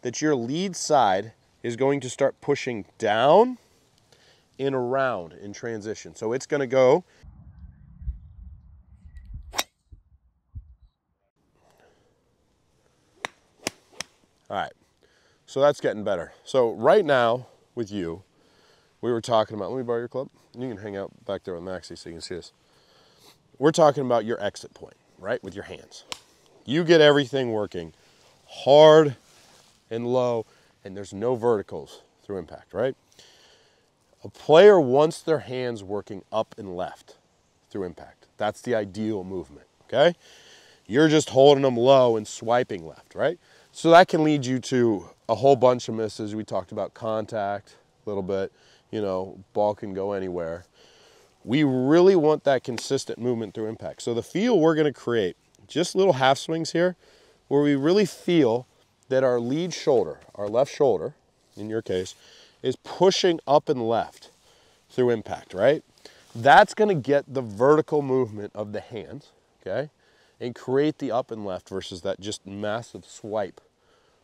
that your lead side is going to start pushing down and around in transition. So it's going to go all right. So that's getting better. So right now with you, we were talking about, let me borrow your club. You can hang out back there with Maxie so you can see this. We're talking about your exit point, right, with your hands. You get everything working hard and low, and there's no verticals through impact, right? A player wants their hands working up and left through impact. That's the ideal movement, okay? You're just holding them low and swiping left, right? So that can lead you to a whole bunch of misses. We talked about contact a little bit, you know, ball can go anywhere. We really want that consistent movement through impact. So the feel we're gonna create, just little half swings here, where we really feel that our lead shoulder, our left shoulder, in your case, is pushing up and left through impact, right? That's gonna get the vertical movement of the hands, okay? And create the up and left versus that just massive swipe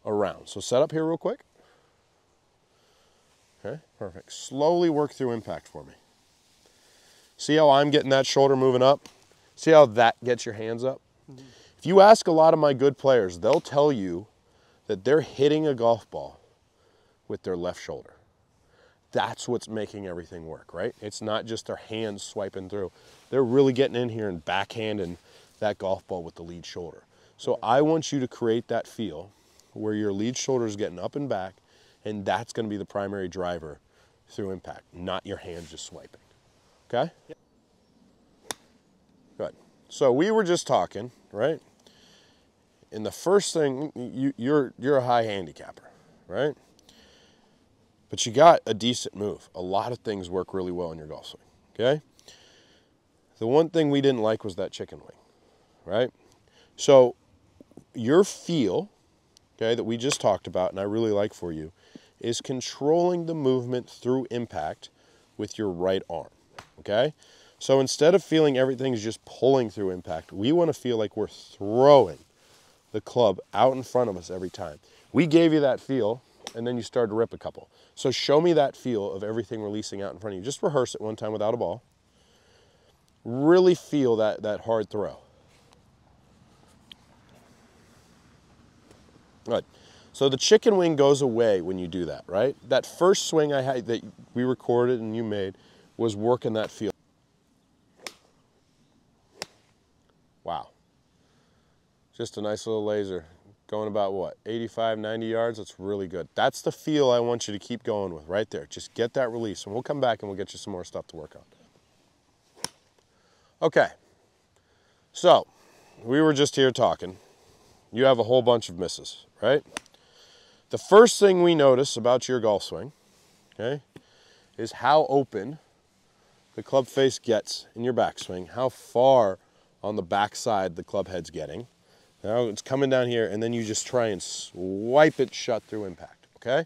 around. So set up here real quick. Okay, perfect. Slowly work through impact for me. See how I'm getting that shoulder moving up? See how that gets your hands up? Mm-hmm. If you ask a lot of my good players, they'll tell you that they're hitting a golf ball with their left shoulder. That's what's making everything work, right? It's not just their hands swiping through. They're really getting in here and backhanding that golf ball with the lead shoulder. So I want you to create that feel where your lead shoulder is getting up and back, and that's going to be the primary driver through impact, not your hands just swiping. Okay? Yep. Good. So we were just talking, right? And the first thing, you're a high handicapper, right? But you got a decent move. A lot of things work really well in your golf swing, okay? The one thing we didn't like was that chicken wing, right? So your feel, okay, that we just talked about, and I really like for you, is controlling the movement through impact with your right arm, okay? So instead of feeling everything's just pulling through impact, we want to feel like we're throwing the club out in front of us every time. We gave you that feel, and then you started to rip a couple. So show me that feel of everything releasing out in front of you. Just rehearse it one time without a ball. Really feel that hard throw. Good. So the chicken wing goes away when you do that, right? That first swing I had that we recorded and you made was working that feel. Wow. Just a nice little laser. Going about what, 85, 90 yards? That's really good. That's the feel I want you to keep going with right there. Just get that release, and we'll come back and we'll get you some more stuff to work on. Okay, so we were just here talking. You have a whole bunch of misses, right? The first thing we notice about your golf swing, okay, is how open the club face gets in your backswing, how far on the backside the club head's getting. Now it's coming down here, and then you just try and swipe it shut through impact, okay?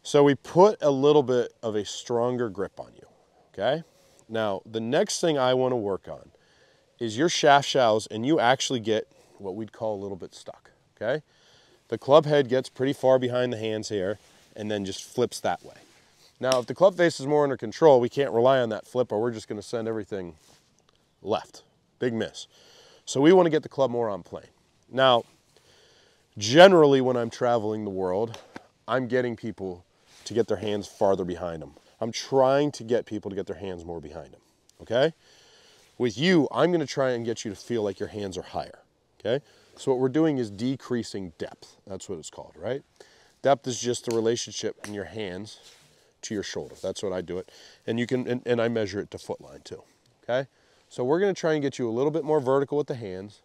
So we put a little bit of a stronger grip on you, okay? Now, the next thing I want to work on is your shaft shallows, and you actually get what we'd call a little bit stuck, okay? The club head gets pretty far behind the hands here, and then just flips that way. Now, if the club face is more under control, we can't rely on that flip, or we're just going to send everything left. Big miss. So we want to get the club more on plane. Now, generally when I'm traveling the world, I'm getting people to get their hands farther behind them. I'm trying to get people to get their hands more behind them, okay? With you, I'm going to try and get you to feel like your hands are higher, okay? So what we're doing is decreasing depth. That's what it's called, right? Depth is just the relationship in your hands to your shoulder. That's what I do it. And you can, and I measure it to foot line too, okay? So we're going to try and get you a little bit more vertical with the hands,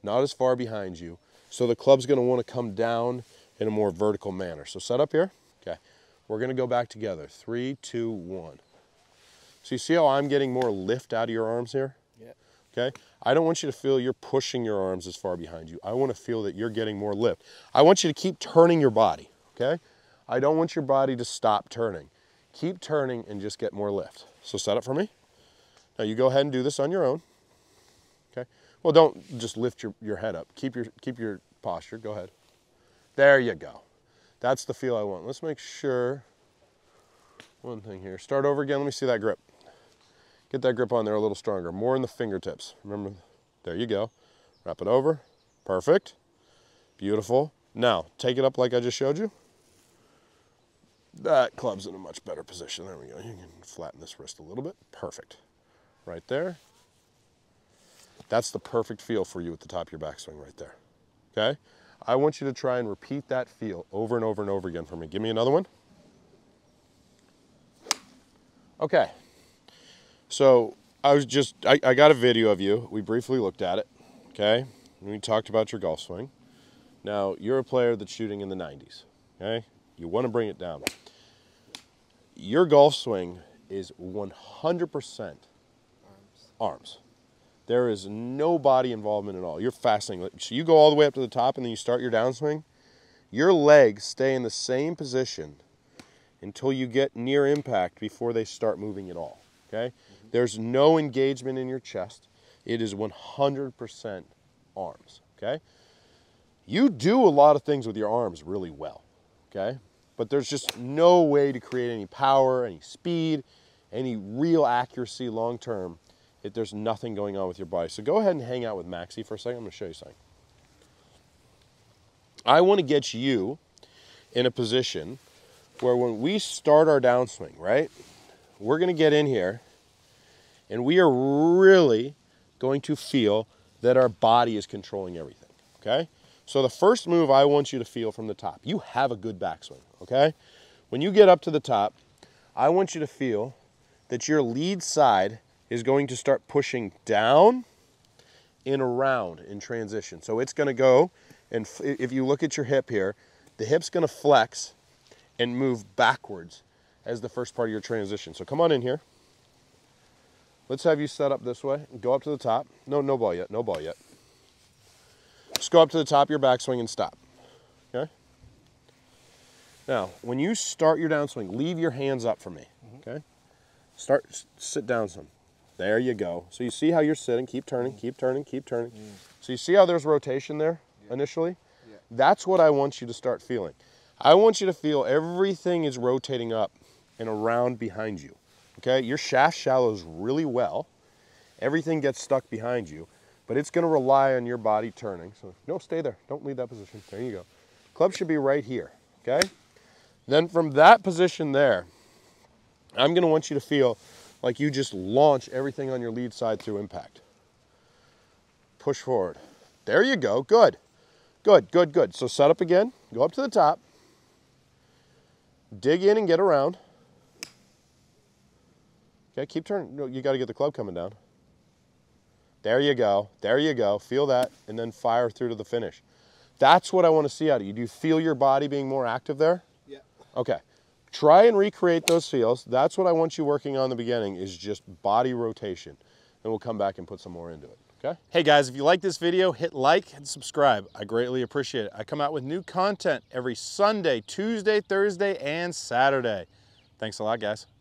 not as far behind you. So the club's going to want to come down in a more vertical manner. So set up here. Okay. We're going to go back together. 3, 2, 1. So you see how I'm getting more lift out of your arms here? Yeah. Okay. I don't want you to feel you're pushing your arms as far behind you. I want to feel that you're getting more lift. I want you to keep turning your body. Okay. I don't want your body to stop turning. Keep turning and just get more lift. So set up for me. Now you go ahead and do this on your own, okay? Well, don't just lift your head up. Keep your posture, go ahead. There you go. That's the feel I want. Let's make sure, one thing here. Start over again, let me see that grip. Get that grip on there a little stronger, more in the fingertips. Remember, there you go. Wrap it over, perfect, beautiful. Now, take it up like I just showed you. That club's in a much better position. There we go. You can flatten this wrist a little bit. Perfect. Right there. That's the perfect feel for you at the top of your backswing right there. Okay? I want you to try and repeat that feel over and over and over again for me. Give me another one. Okay. So I got a video of you. We briefly looked at it. Okay? And we talked about your golf swing. Now, you're a player that's shooting in the 90s. Okay? You want to bring it down. Your golf swing is 100% arms. There is no body involvement at all. You're fascinating. So you go all the way up to the top and then you start your downswing. Your legs stay in the same position until you get near impact before they start moving at all. Okay? There's no engagement in your chest. It is 100% arms. Okay? You do a lot of things with your arms really well. Okay? But there's just no way to create any power, any speed, any real accuracy long term if there's nothing going on with your body. So go ahead and hang out with Maxie for a second. I'm going to show you something. I want to get you in a position where when we start our downswing, right, we're going to get in here and we are really going to feel that our body is controlling everything, okay? So the first move I want you to feel from the top. You have a good backswing, okay? When you get up to the top, I want you to feel that your lead side is going to start pushing down and around in transition. So it's going to go, and if you look at your hip here, the hip's going to flex and move backwards as the first part of your transition. So come on in here. Let's have you set up this way and go up to the top. No ball yet, no ball yet. Just go up to the top of your backswing and stop, okay? Now, when you start your downswing, leave your hands up for me, okay? Sit down some. There you go. So you see how you're sitting, keep turning, keep turning, keep turning. So you see how there's rotation there initially? Yeah. That's what I want you to start feeling. I want you to feel everything is rotating up and around behind you, okay? Your shaft shallows really well. Everything gets stuck behind you. But it's going to rely on your body turning. So no, stay there. Don't leave that position. There you go. Club should be right here, okay? Then from that position there, I'm going to want you to feel like you just launch everything on your lead side through impact. Push forward. There you go. Good. Good, good, good. So set up again. Go up to the top. Dig in and get around. Okay, keep turning. No, you got to get the club coming down. There you go. There you go. Feel that, and then fire through to the finish. That's what I want to see out of you. Do you feel your body being more active there? Yeah. Okay. Try and recreate those feels. That's what I want you working on in the beginning, is just body rotation. Then we'll come back and put some more into it, okay? Hey guys, if you like this video, hit like and subscribe. I greatly appreciate it. I come out with new content every Sunday, Tuesday, Thursday, and Saturday. Thanks a lot, guys.